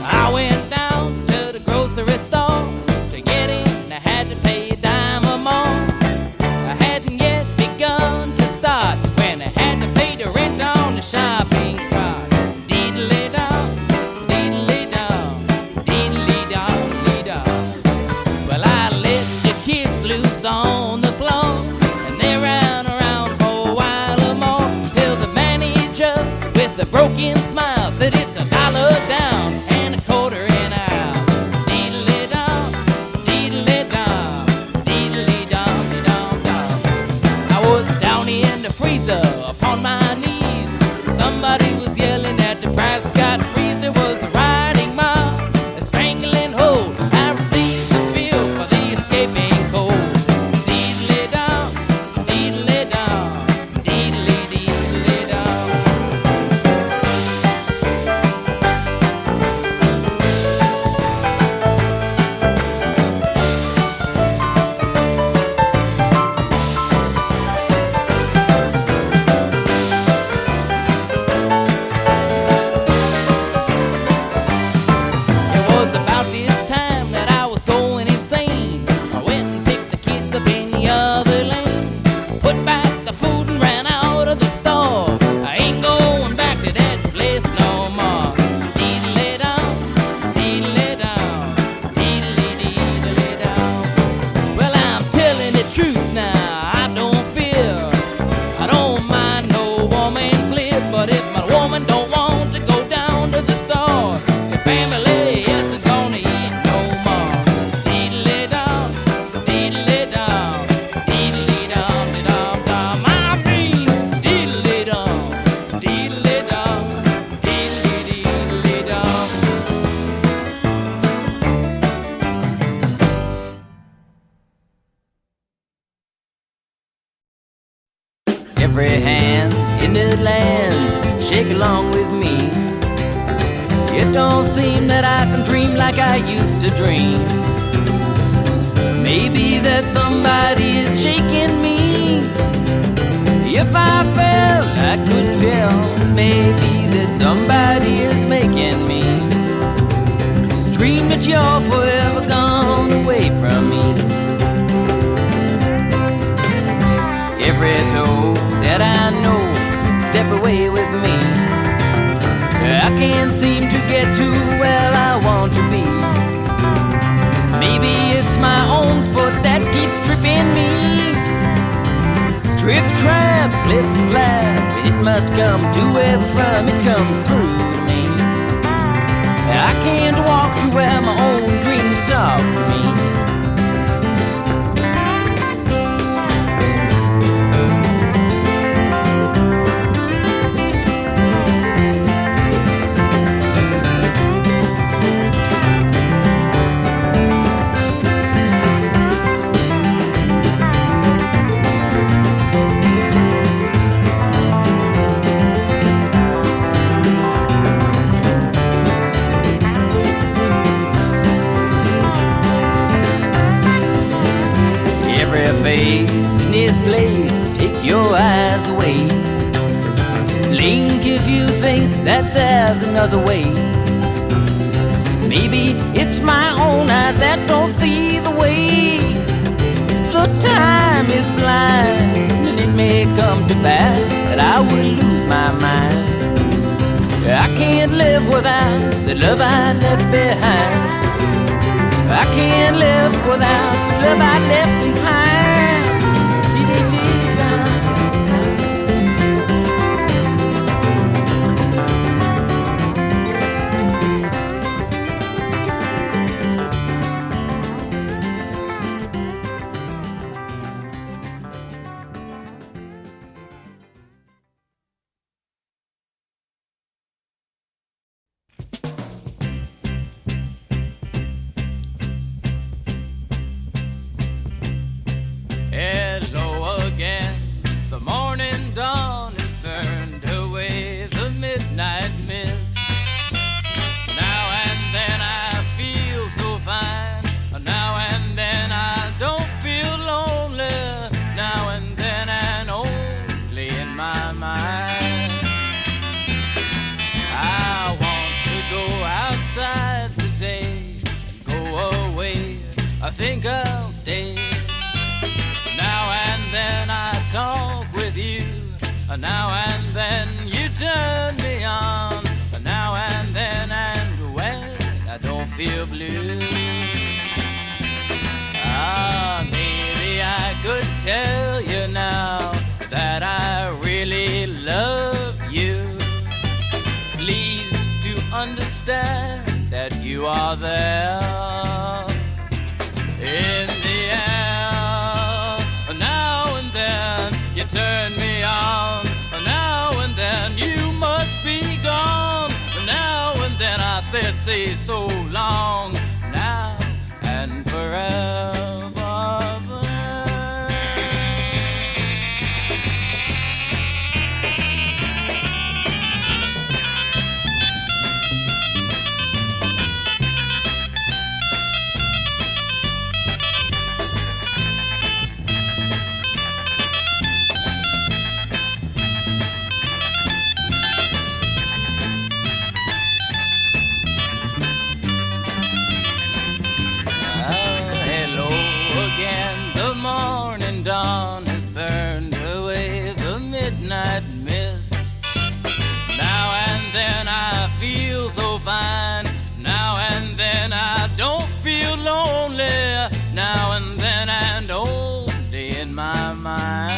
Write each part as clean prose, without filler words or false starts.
I went down to the grocery store to get in. I had to pay a dime or more. I hadn't yet begun to start when I had to pay the rent on the shopping cart. Deedly-dum, deedly-dum, deedly-dum-dee-dum. Well, I let the kids loose on the floor, and they ran around for a while or more, till the manager with a broken smile said it's $1 down and a quarter in out. Deedly-dum, deedly-dum, deedly-dum-dee-dum-dum. I was down in the freezer upon my knees. Somebody was yelling that the price got freeze. There was a riding mob, a strangling hold. I received the feel for the escaping cold. Deedly-dum, deedly-dum, deedly-deedly-dum. It was about this time that I was going insane. I went and picked the kids up in the other lane, put back the food and ran out of the store. I ain't going back to that place no more. Deedly-dum, deedly-dum, deedly-deedly-dum. Well, I'm telling the truth now, I don't fear. I don't mind no woman's lip, but if my woman don't want to go down to the store, your family isn't gonna eat no more. Deedly-dum, deedly-dum, deedly-dum-de-dum-dum. I mean, deedly-dum, deedly-dum, deedly-deedly-dum. Every hand in the land, shake along with me. It don't seem that I can dream like I used to dream. Maybe that somebody is shaking me. If I fell, I could tell. Maybe that somebody is making me dream that you're forever gone away from me. Every toe that I know, step away with me. I can't seem to get to where I want to be. Maybe it's my own foot that keeps tripping me. Trip, trap, flip, flap, it must come to where from it comes through to me. I can't walk to where my own dreams talk to me. Face in this place, take your eyes away. Blink if you think that there's another way. Maybe it's my own eyes that don't see the way. The time is blind, and it may come to pass that I will lose my mind. I can't live without the love I left behind. I can't live without the love I left behind. I think I'll stay. Now and then I talk with you. Now and then you turn me on. Now and then, and when I don't feel blue, maybe I could tell you now that I really love you. Please to understand that you are there in the air. Now and then you turn me on. Now and then you must be gone. Now and then I said, say so long. Now and forever. Dawn has burned away the midnight mist. Now and then I feel so fine. Now and then I don't feel lonely. Now and then and only in my mind.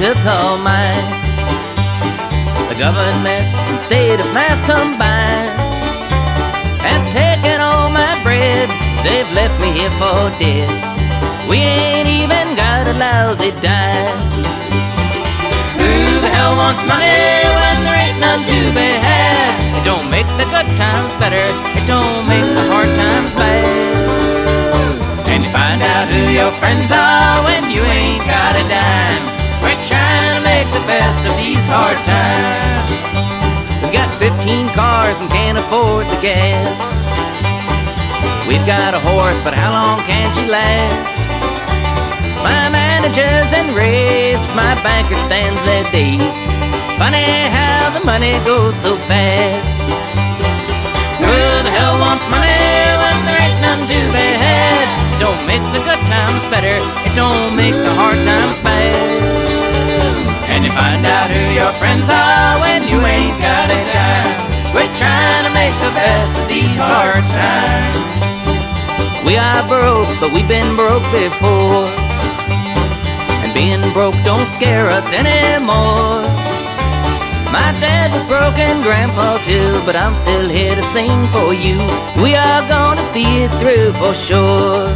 To call mine. The government and state of mass combined have taken all my bread. They've left me here for dead. We ain't even got a lousy dime. Who the hell wants money when there ain't none to be had? It don't make the good times better. It don't make the hard times bad. And you find out who your friends are when you ain't got a dime. We're trying to make the best of these hard times. We've got 15 cars and can't afford the gas. We've got a horse, but how long can she last? My manager's enraged, my banker stands there dazed. Funny how the money goes so fast. Who the hell wants money when there ain't none to be had? It don't make the good times better. It don't make the hard times bad. And you find out who your friends are when you ain't got a dime. We're trying to make the best of these hard times. We are broke, but we've been broke before. And being broke don't scare us anymore. My dad was broke and Grandpa too, but I'm still here to sing for you. We are gonna see it through for sure.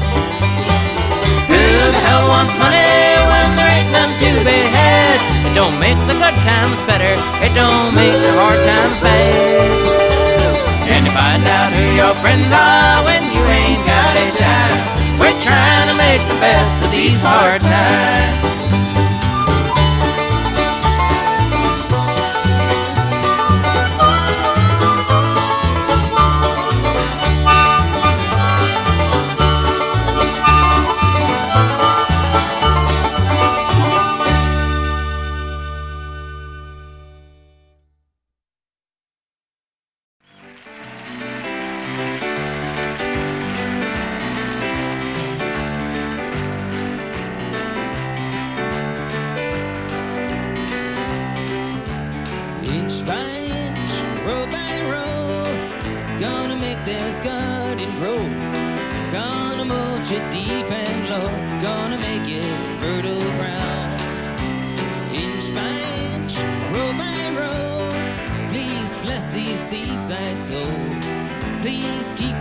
Who the hell wants money when there ain't none to be had? It don't make the good times better. It don't make the hard times bad. And you find out who your friends are when you ain't got a dime. We're trying to make the best of these hard times.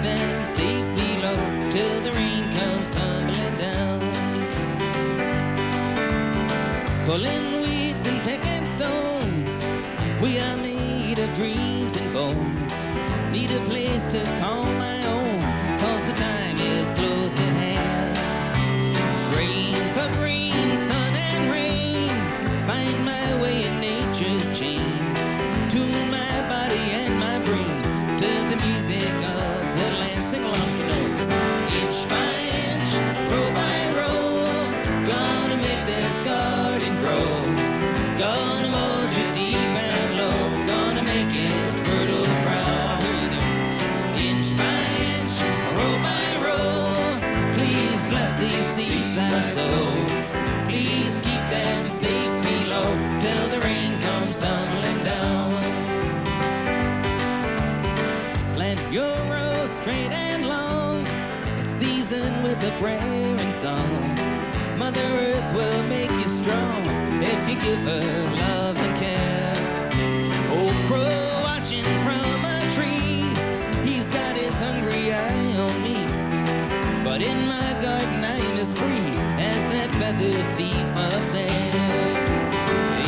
them safe below till the rain comes tumbling down. Pulling weeds and picking stones, we are made of dreams and bones. Need a place to call my own, 'cause the time is close at hand. Rain for rain, sun and rain, find my way in nature's chain. Tune my body and my brain to the music of the land. Sing along, you know. Inch by inch, row by row, gonna make this garden grow. Gonna mold you deep and low, gonna make it fertile ground. Inch by inch, row by row, please bless these seeds I sow. Please keep them safe below till the rain comes tumbling down. Plant your rows straight and long, it's seasoned with a prayer and song. Mother Earth will make you strong if you give her love and care. Old crow watching from a tree, he's got his hungry eye on me. But in my garden I'm as free as that feather thief up there.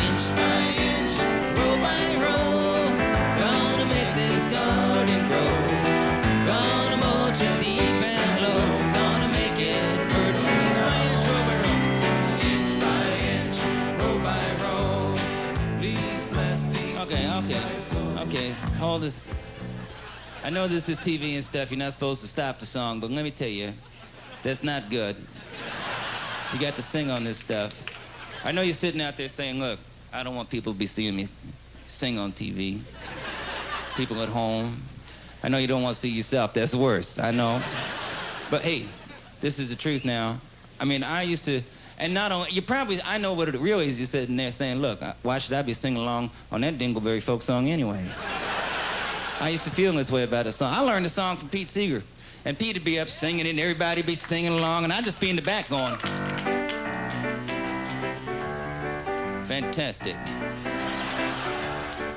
Inch by inch, row by row, gonna make this garden grow. Gonna mold you deep and low, gonna make it fertile. Inch by inch, row by row. Inch by inch, row by row, please bless these. Okay, hold this. I know this is TV and stuff, you're not supposed to stop the song, but let me tell you, that's not good. You got to sing on this stuff. I know you're sitting out there saying, look, I don't want people to be seeing me sing on TV. People at home. I know you don't want to see yourself, that's worse, I know. But hey, this is the truth now. I mean, I used to, and not only, you probably, I know what it really is, you're sitting there saying, look, why should I be singing along on that Dingleberry folk song anyway? I used to feel this way about the song. I learned the song from Pete Seeger. And Pete'd be up singing it, and everybody'd be singing along, and I'd just be in the back going, fantastic.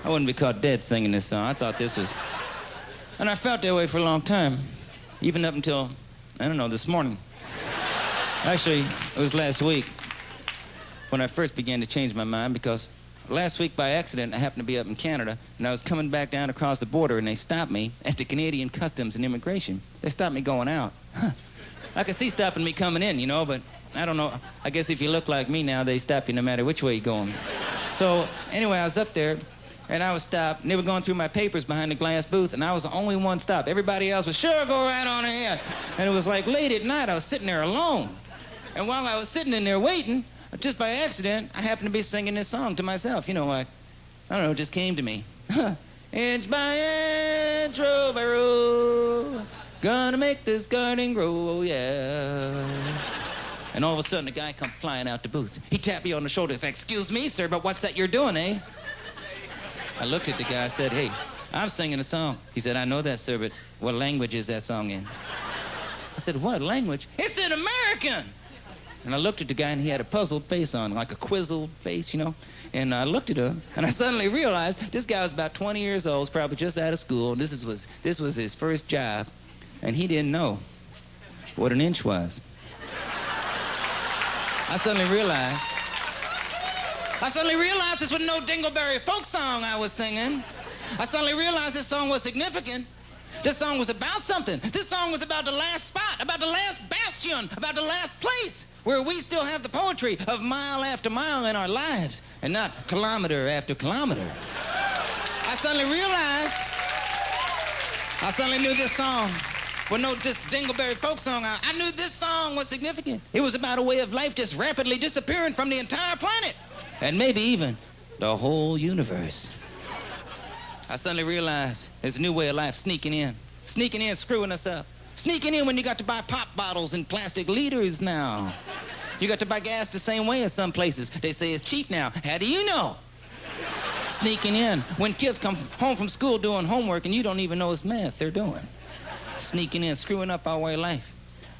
I wouldn't be caught dead singing this song. I thought this was, and I felt that way for a long time, even up until, I don't know, this morning. Actually, it was last week when I first began to change my mind, because last week by accident I happened to be up in Canada, and I was coming back down across the border, and they stopped me at the Canadian Customs and Immigration. They stopped me going out. I could see stopping me coming in, you know, but I don't know. I guess if you look like me now, they stop you no matter which way you're going. So anyway, I was up there, and I was stopped, and they were going through my papers behind the glass booth, and I was the only one stopped. Everybody else was, sure, go right on ahead. And it was like late at night, I was sitting there alone. And while I was sitting in there waiting, just by accident, I happened to be singing this song to myself. You know, like, I don't know, it just came to me. Inch by inch, row by row, gonna make this garden grow, oh yeah. And all of a sudden, a guy come flying out the booth. He tapped me on the shoulder and said, excuse me, sir, but what's that you're doing, eh? I looked at the guy, I said, hey, I'm singing a song. He said, I know that, sir, but what language is that song in? I said, what language? It's in American! And I looked at the guy, and he had a puzzled face on, like a quizzled face, you know. And I looked at him, and I suddenly realized this guy was about 20 years old, probably just out of school, and this was his first job, and he didn't know what an inch was. I suddenly realized this was no Dingleberry folk song I was singing. I suddenly realized this song was significant. This song was about something. This song was about the last spot, about the last bastion, about the last place where we still have the poetry of mile after mile in our lives and not kilometer after kilometer. I suddenly knew this song was no just Dingleberry folk song. I knew this song was significant. It was about a way of life just rapidly disappearing from the entire planet and maybe even the whole universe. I suddenly realized there's a new way of life sneaking in, screwing us up. Sneaking in when you got to buy pop bottles in plastic liters now. You got to buy gas the same way as some places. They say it's cheap now. How do you know? Sneaking in when kids come home from school doing homework and you don't even know it's math they're doing. Sneaking in, screwing up our way of life.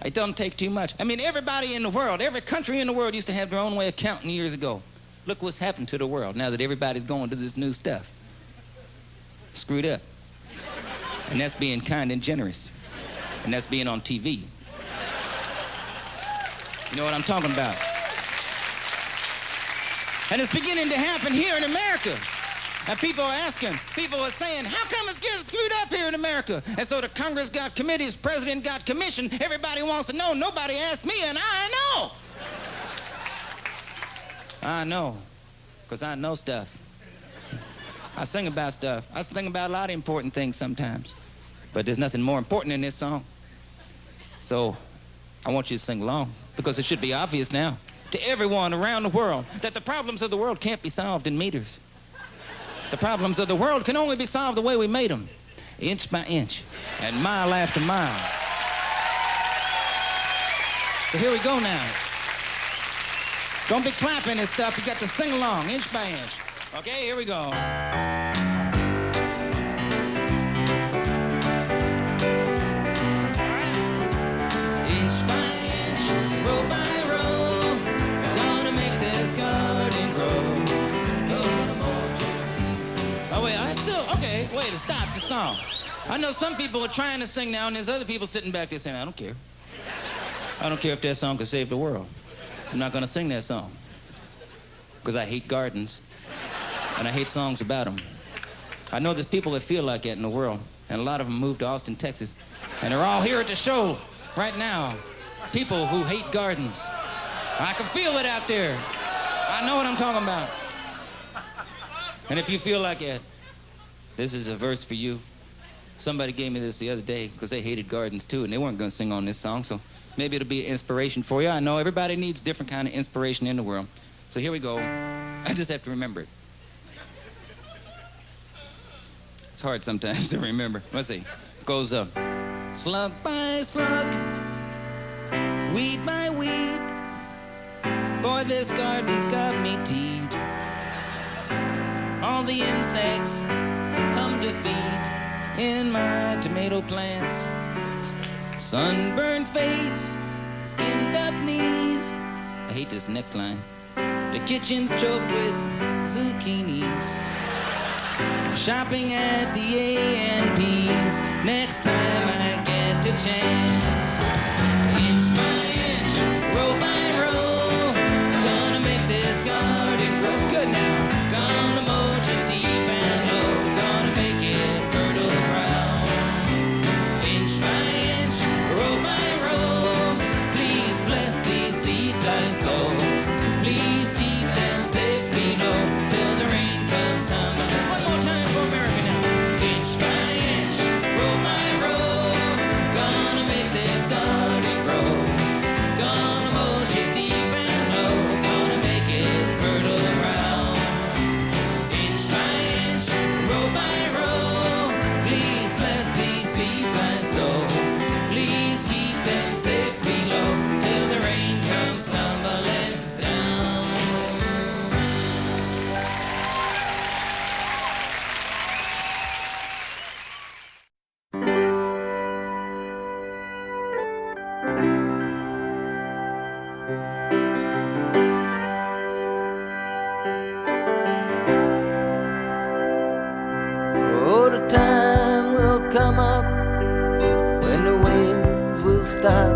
It doesn't take too much. I mean, everybody in the world, every country in the world used to have their own way of counting years ago. Look what's happened to the world now that everybody's going to this new stuff. Screwed up. And that's being kind and generous. and that's being on TV. You know what I'm talking about? And it's beginning to happen here in America. And people are asking, people are saying, how come it's getting screwed up here in America? And so the Congress got committees, president got commission, everybody wants to know, nobody asked me, and I know. I know, because I know stuff. I sing about stuff. I sing about a lot of important things sometimes. But there's nothing more important than this song. So I want you to sing along, because it should be obvious now to everyone around the world that the problems of the world can't be solved in meters. The problems of the world can only be solved the way we made them, inch by inch and mile after mile. So here we go now. Don't be clapping and stuff. You got to sing along, inch by inch. Okay, here we go. All right. Inch by inch, row by row, we're gonna make this garden grow. Oh, wait, okay, wait, stop the song. I know some people are trying to sing now, and there's other people sitting back there saying, I don't care. I don't care if that song could save the world. I'm not gonna sing that song. Because I hate gardens, and I hate songs about them. I know there's people that feel like that in the world, and a lot of them moved to Austin, Texas, and they're all here at the show right now. People who hate gardens. I can feel it out there. I know what I'm talking about. And if you feel like that, this is a verse for you. Somebody gave me this the other day because they hated gardens too, and they weren't going to sing on this song, so maybe it'll be an inspiration for you. I know everybody needs different kind of inspiration in the world. So here we go. I just have to remember it. It's hard sometimes to remember. Let's see. It goes slug by slug, weed by weed. Boy, this garden's got me teed. All the insects come to feed in my tomato plants. Sunburned face, skinned up knees. I hate this next line. The kitchen's choked with zucchinis. Shopping at the A&P's next time I get the chance. Inch by inch, row by row, gonna make this garden grow. It's good now. Gonna mulch it deep and low, gonna make it fertile ground. Inch by inch, row by row, please bless these seeds I sow. Please keep them safe below till the rain comes tumbling. One more time for America now. Inch by inch, row by row, gonna make this garden grow. Gonna mulch it deep and low, gonna make it fertile ground. Inch by inch, row by row, please bless these seeds I sow. Please keep them safe below till the rain comes tumbling down. Oh, the time will come up when the winds will stop,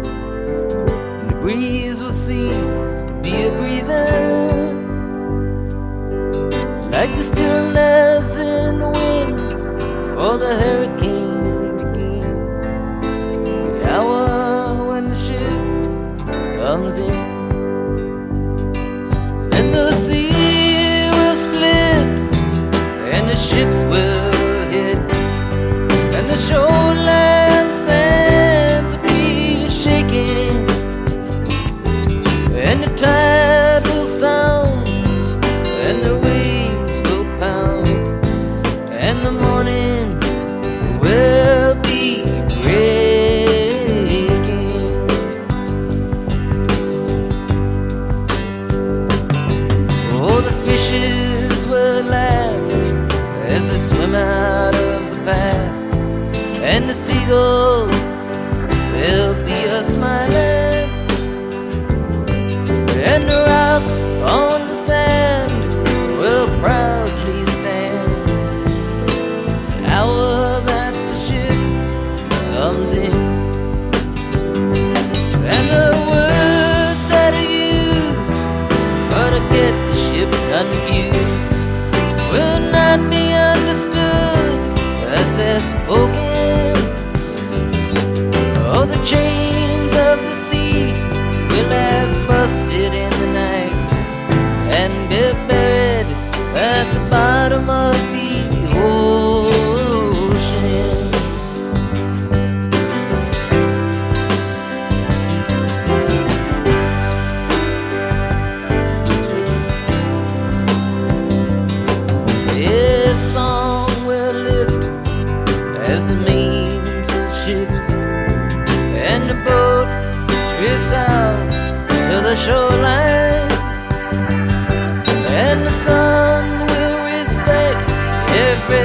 and the breeze will cease to be a breather, like the stillness in the wind before the hurricane begins. The hour when the ship comes in, and the sea will split, and the ships will hit, and the shoreland sands will be shaking, and the tide will sound, and the waves will pound, and the morning will be breaking. Oh, the fishes will laugh as they swim out of the path, and the seagulls, they'll be a-smiling, and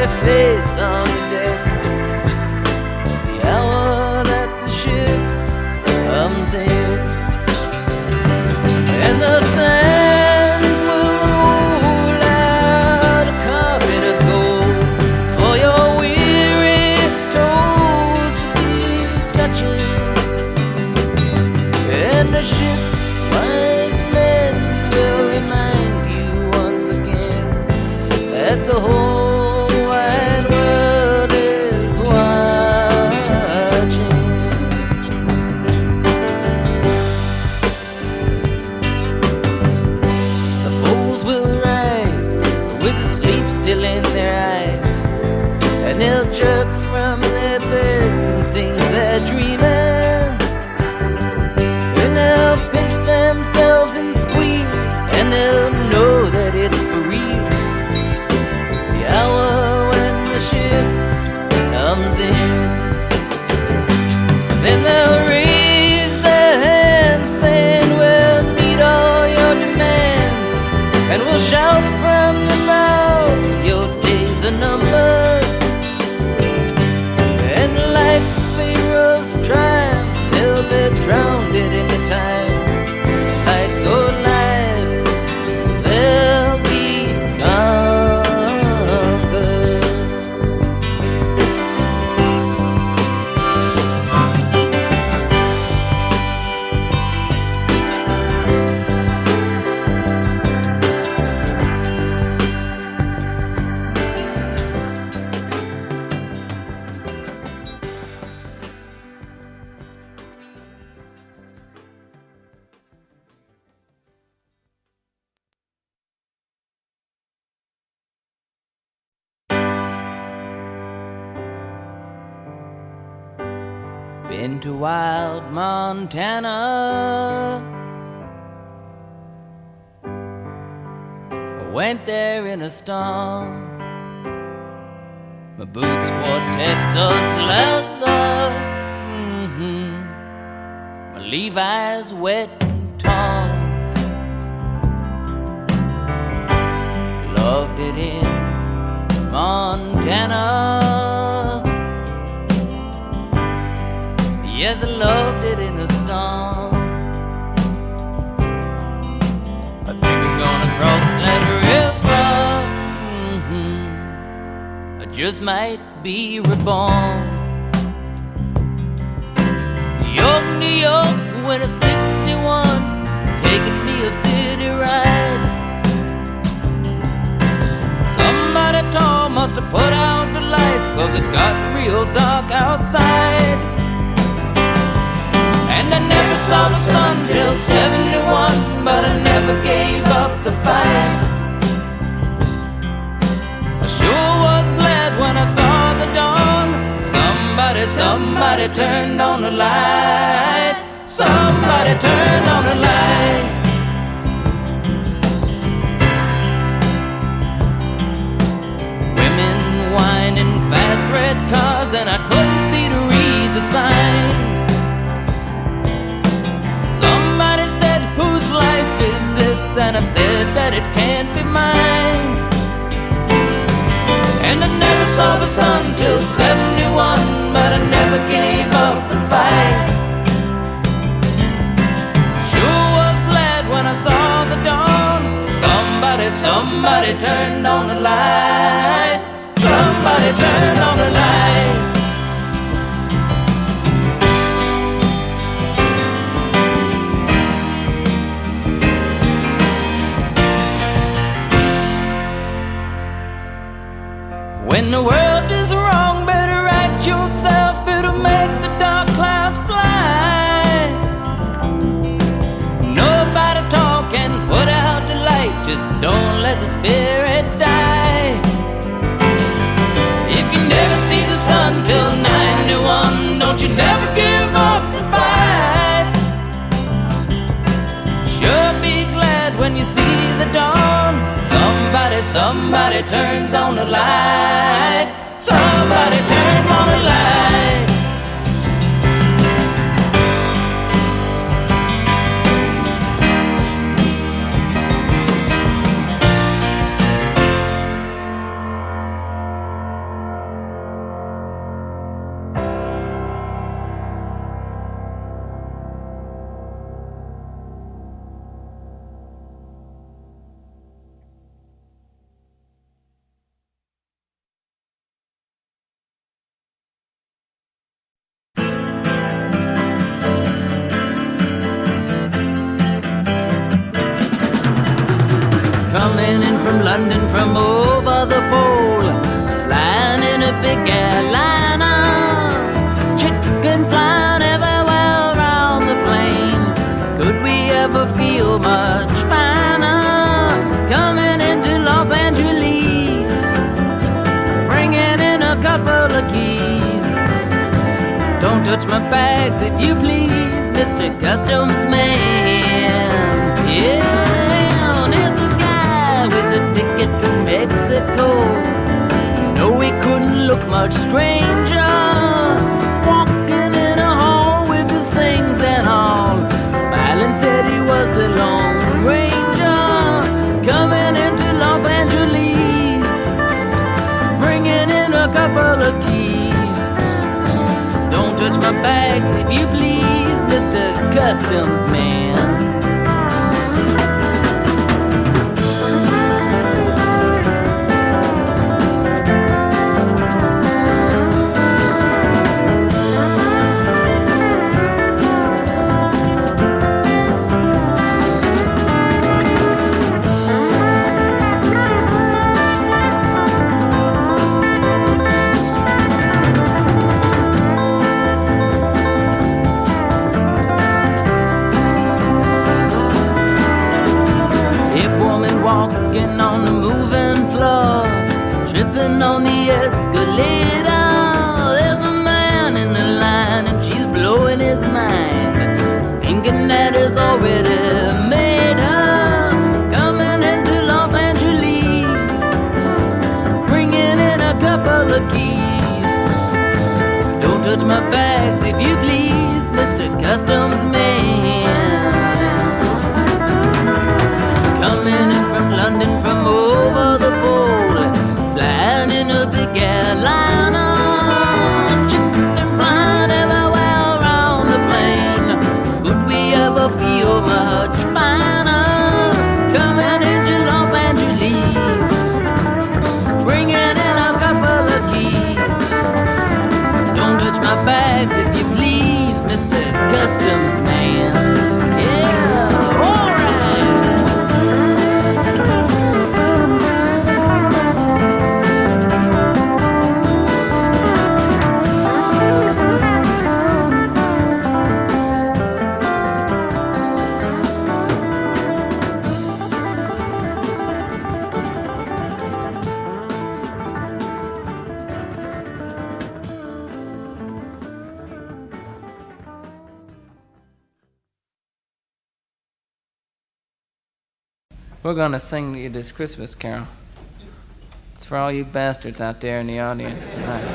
happy face on the deck. The hour that the ship comes in, and the sands will roll out a carpet of gold for your weary toes to be touching. And the ship's wise men will remind you once again that the whole wide world is watching. The foes will rise with the sleep still in their eyes, and they'll jerk from their beds and think they're dreaming, and they'll pinch themselves and squeal, and they'll know that it's for real. The hour when the ship comes in, and then they'll raise their hands saying we'll meet all your demands, and we'll shout from the mouth your days are numbered. And like Pharaoh's triumph, they'll be drowned in the time. Like Goliath, they'll be conquered. Been to wild Montana, went there in a storm. My boots wore Texas leather, my Levi's wet and torn. Loved it in Montana. Yes, I loved it in a storm. I think I'm gonna cross that river. I just might be reborn. New York, New York, when it's 61, taking me a city ride. Somebody tall must have put out the lights, 'cause it got real dark outside. And I never saw the sun till 71, but I never gave up the fight. I sure was glad when I saw the dawn. Somebody turned on the light. Somebody turned on the light. Women whining, fast red cars, and I couldn't see to read the signs. Somebody said, whose life is this? And I said that it can't be mine. And I never saw the sun till 71, but I never gave up the fight. Sure was glad when I saw the dawn. Somebody turned on the light. Somebody turned on the light. When the world is wrong, better right yourself. It'll make the dark clouds fly. Nobody talk and put out the light. Just don't let the spirit die. If you never see the sun till 91, don't you never give up the fight. Sure be glad when you see the dawn. Somebody turns on the light. Somebody turns on the light. from London from over the pole, flying in a big airliner, chicken flying everywhere around the plane. Could we ever feel much finer coming into Los Angeles, bringing in a couple of keys? Don't touch my bags if you please, Mr. Customs Man. Yeah, there's a guy with a ticket to Mexico. No, he couldn't look much stranger, walking in a hall with his things and all, smiling said he was the Lone Ranger, coming into Los Angeles, bringing in a couple of keys. Don't touch my bags if you please, Mr. Customs Man. Walking on the moving floor, tripping on the escalator. There's a man in the line and she's blowing his mind, thinking that it's already made her, coming into Los Angeles, bringing in a couple of keys. Don't touch my bags if you please, Mr. Customs Man. Coming in from London from over the pole, flying in a big airliner, chicken flying everywhere around the plane. Could we ever feel much finer coming into Los Angeles, bringing in a couple of keys? Don't touch my bags if you please, Mr. Customs Man. Yeah, all right. We're gonna sing you this Christmas carol. It's for all you bastards out there in the audience tonight.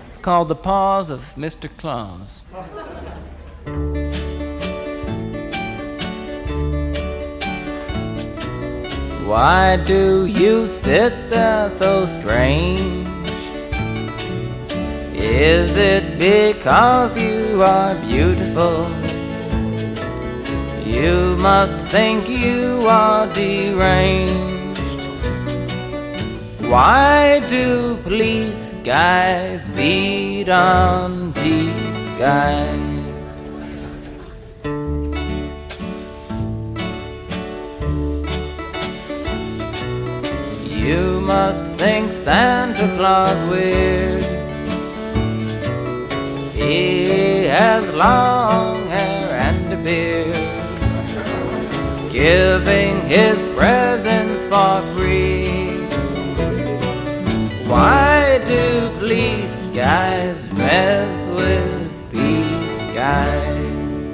It's called The Paws of Mr. Claus. Why do you sit there so strange? Is it because you are beautiful? You must think you are deranged. Why do police guys beat on these guys? You must think Santa Claus weird. He has long hair and a beard, giving his presents for free. Why do police guys mess with peace guys?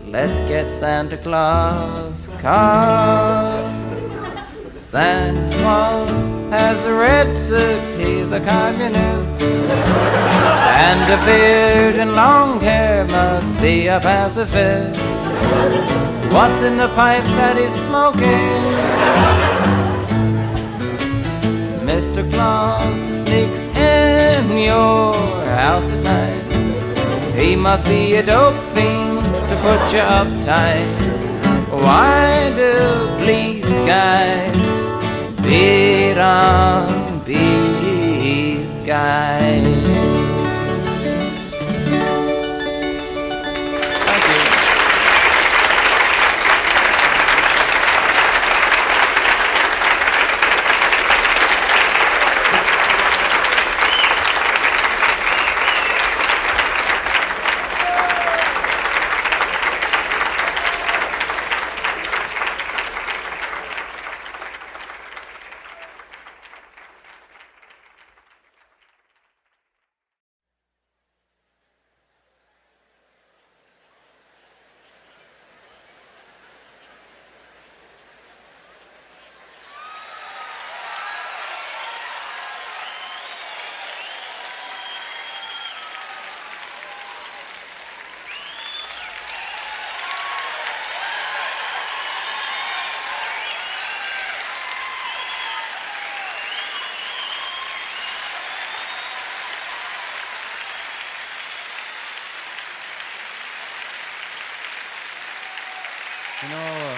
Let's get Santa Claus, 'cause Santa Claus has a red suit, he's a communist, and a beard and long hair must be a pacifist. What's in the pipe that he's smoking? Mr. Claus sneaks in your house at night. He must be a dope fiend to put you uptight. Why do police guys beat on these guys? You know,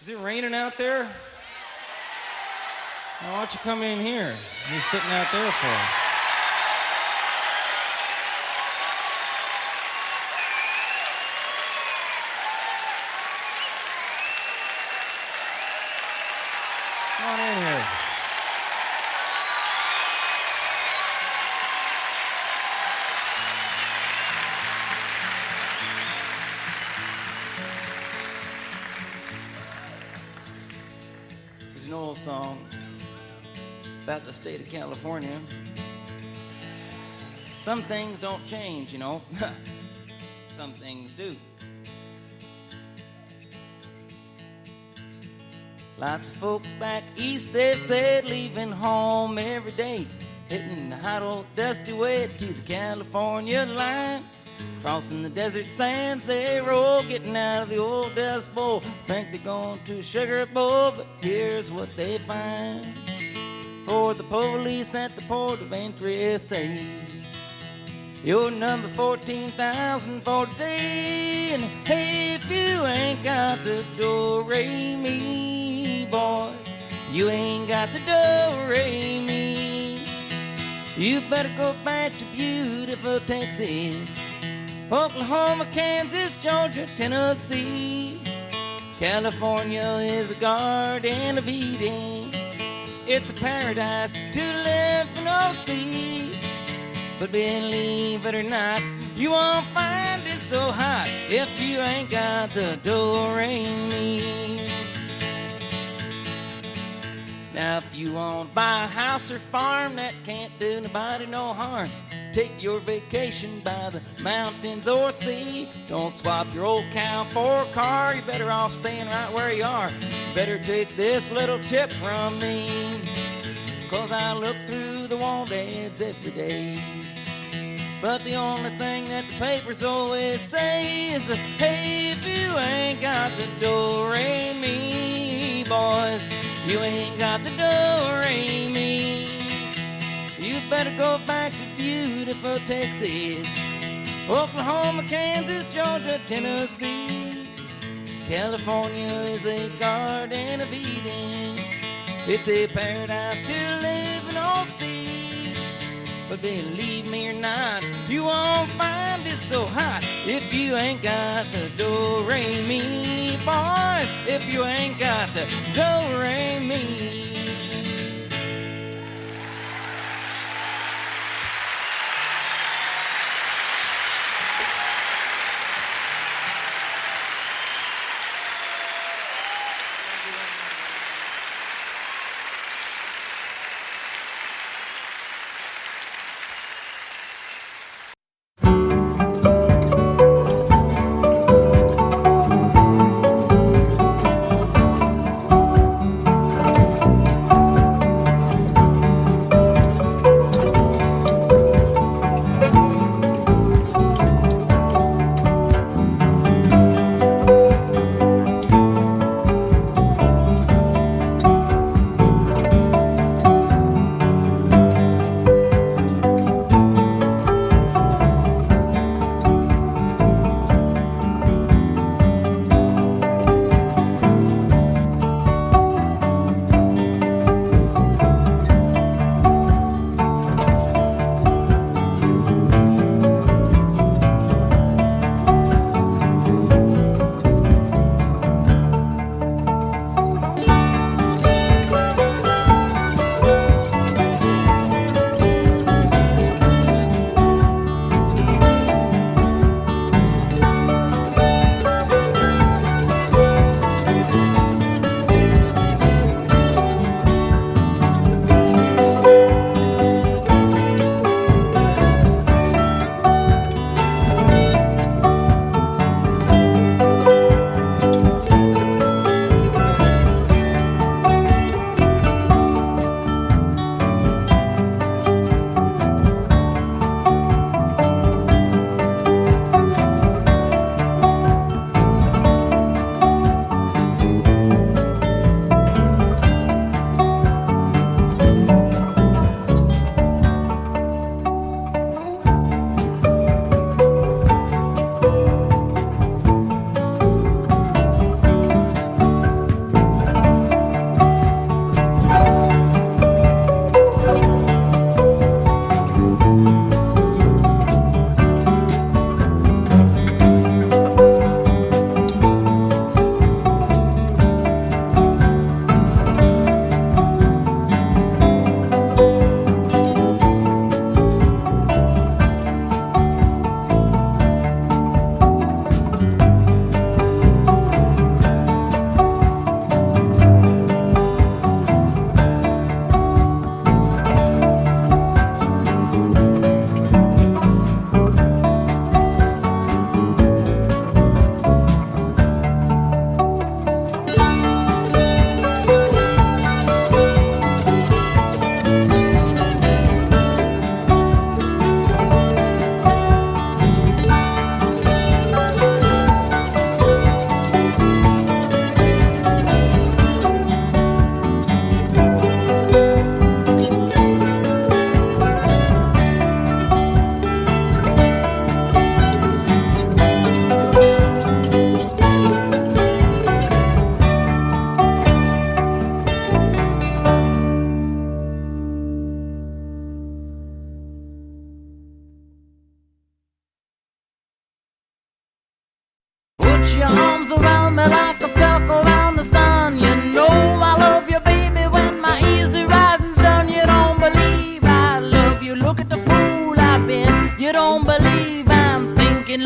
is it raining out there? Now, why don't you come in here? You're sitting out there for? Come on in here. There's an old song about the state of California. Some things don't change, you know. Some things do. Lots of folks back east, they said, leaving home every day, hitting the hot old dusty way to the California line. Crossing the desert sands, they roll, getting out of the old dust bowl. Think they're going to Sugar Bowl, but here's what they find. For the police at the port of entry say, you're number 14,000 for today. And hey, if you ain't got the do-re-mi, boy, you ain't got the do-re-mi. You better go back to beautiful Texas, Oklahoma, Kansas, Georgia, Tennessee. California is a garden of Eden. It's a paradise to live in, oh, see. But believe it or not, you won't find it so hot if you ain't got the do-re-mi. Now if you want to buy a house or farm that can't do nobody no harm, take your vacation by the mountains or sea. Don't swap your old cow for a car, you're better off staying right where you are. Better take this little tip from me, 'cause I look through the want ads every day. But the only thing that the papers always say is, hey, if you ain't got the do-re-mi, boys, you ain't got the do-re-mi. You better go back to beautiful Texas, Oklahoma, Kansas, Georgia, Tennessee. California is a garden of Eden. It's a paradise to live in, all see. But believe me or not, you won't find it so hot if you ain't got the do-re-mi, boys, if you ain't got the do-re-mi.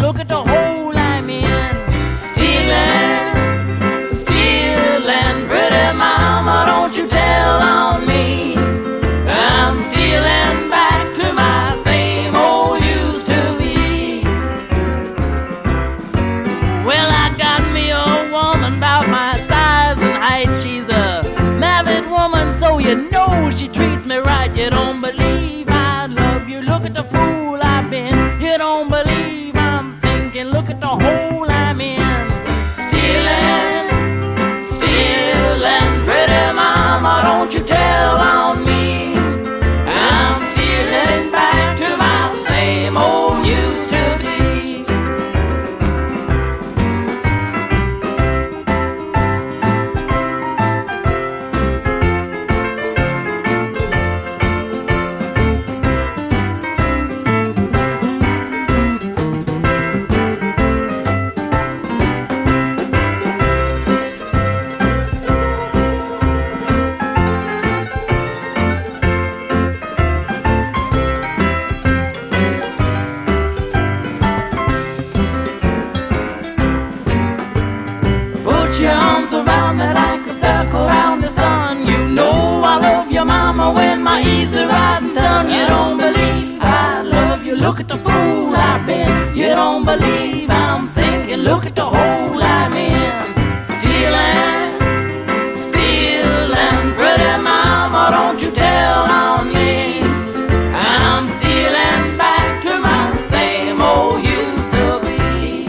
look at the hole I'm in. Stealing, stealing, pretty mama, don't you tell on me. I'm stealing back to my same old used to be. Well, I got me a woman about my size and height. She's a married woman, so you know she treats me right. You don't believe I love you, look at the fool I've been. You don't believe I'm sinking, look at the hole I'm in. Stealing, stealing, pretty mama, don't you tell on me. I'm stealing back to my same old used to be. Put your arms around me like a circle around the sun. You know I love your mama when my easy riding's done. You don't believe I love you, look at the fool I've been. You don't believe I'm sinking, look at the hole I'm in. Stealing, stealing, pretty mama, don't you tell on me. I'm stealing back to my same old used to be.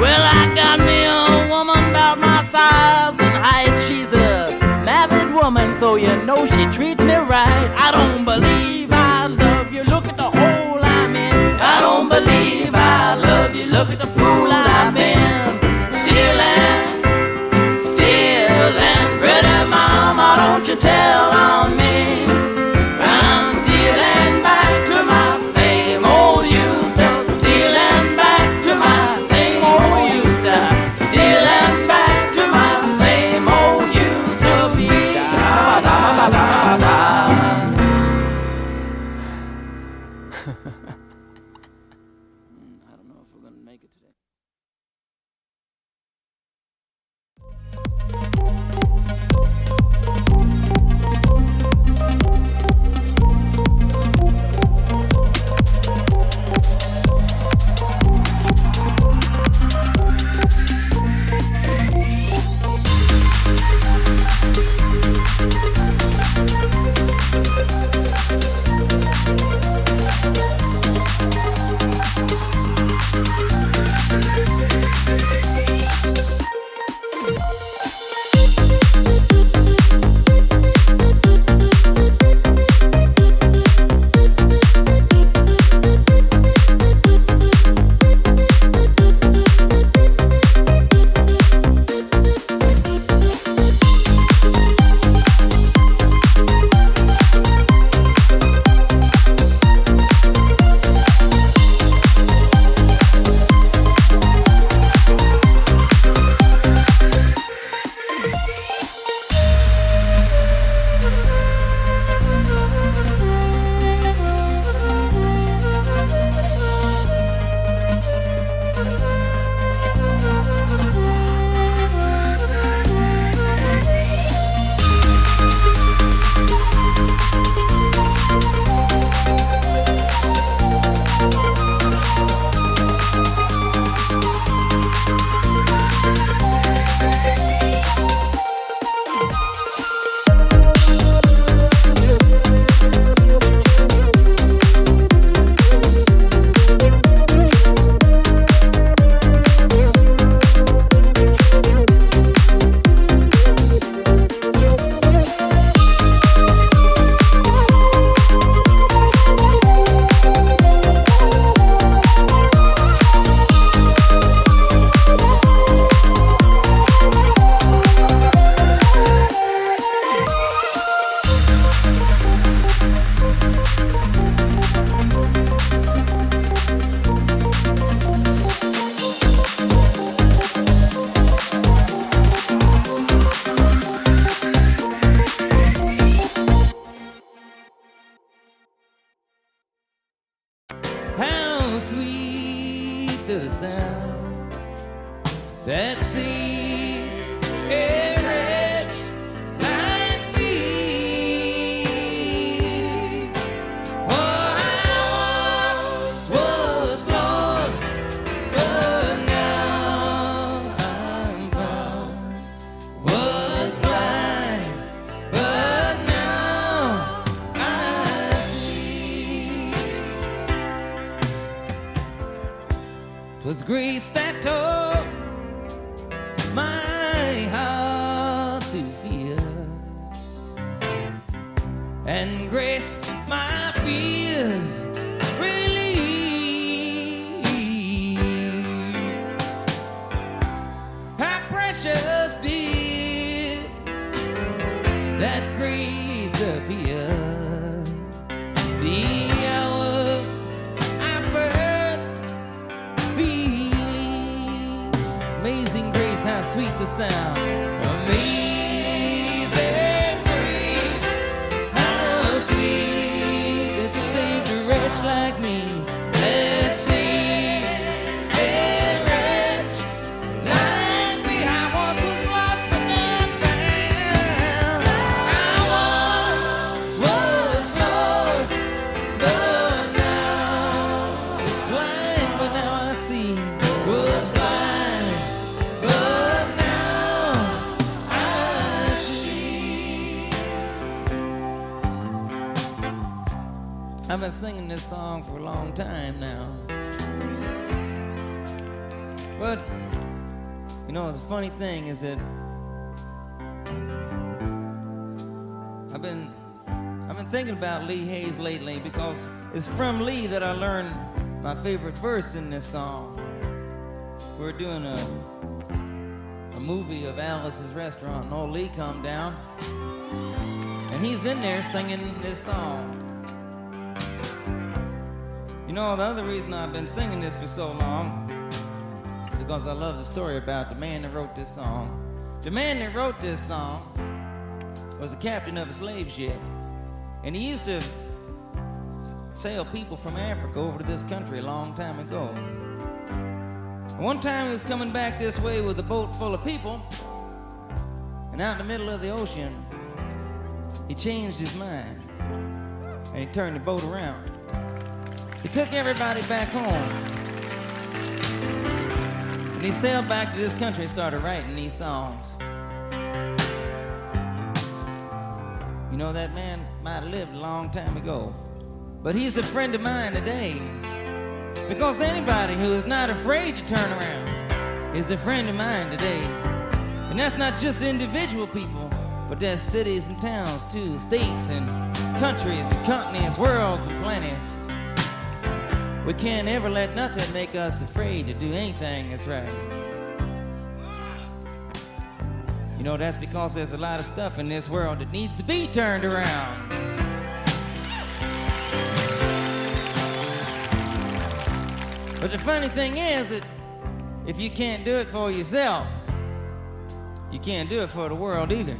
Well, I got me a woman about my size and height. She's a married woman, so you know she treats me right. I don't believe I love you, look at the hole I'm in. I don't believe I love you, look at the fool I've been. Stealing, stealing, pretty mama, don't you tell on me. I'm stealing back to my same old used to. Stealing back to my same old used to. Stealing back to my same old used to be. Da, da, da, da, da. I don't know if we're gonna make it today. the sound that see a wretch like me. Oh, I was lost, but now I'm found. Was blind, but now I see. 'Twas grace that taught my heart to fear, and grace my fears relieve. How precious did that grace appear the hour I first believed. Amazing grace, how sweet the sound. Amazing grace, how sweet that saved a wretch like me. Let's sing a wretch like me. I once was lost but now found. I once was lost but now was blind, but now I see. Was blind, but now I see. I've been singing this song for a long time now. But, you know, the funny thing is that I've been thinking about Lee Hayes lately, because it's from Lee that I learned my favorite verse in this song. We're doing a movie of Alice's Restaurant, and old Lee come down, and he's in there singing this song. You know, the other reason I've been singing this for so long is because I love the story about the man that wrote this song. The man that wrote this song was the captain of a slave ship, and he used to sail people from Africa over to this country a long time ago. One time he was coming back this way with a boat full of people, and out in the middle of the ocean, he changed his mind, and he turned the boat around. He took everybody back home, and he sailed back to this country and started writing these songs. You know, that man might have lived a long time ago, but he's a friend of mine today, because anybody who is not afraid to turn around is a friend of mine today. And that's not just individual people, but that's cities and towns too, states and countries and continents, worlds and planets. We can't ever let nothing make us afraid to do anything that's right. You know, that's because there's a lot of stuff in this world that needs to be turned around. But the funny thing is that if you can't do it for yourself, you can't do it for the world either.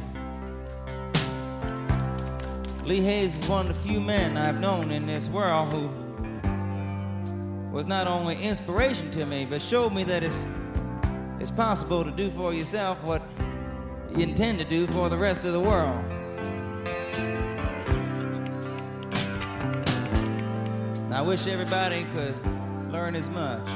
Lee Hayes is one of the few men I've known in this world who was not only inspiration to me, but showed me that it's possible to do for yourself what you intend to do for the rest of the world. I wish everybody could learn as much.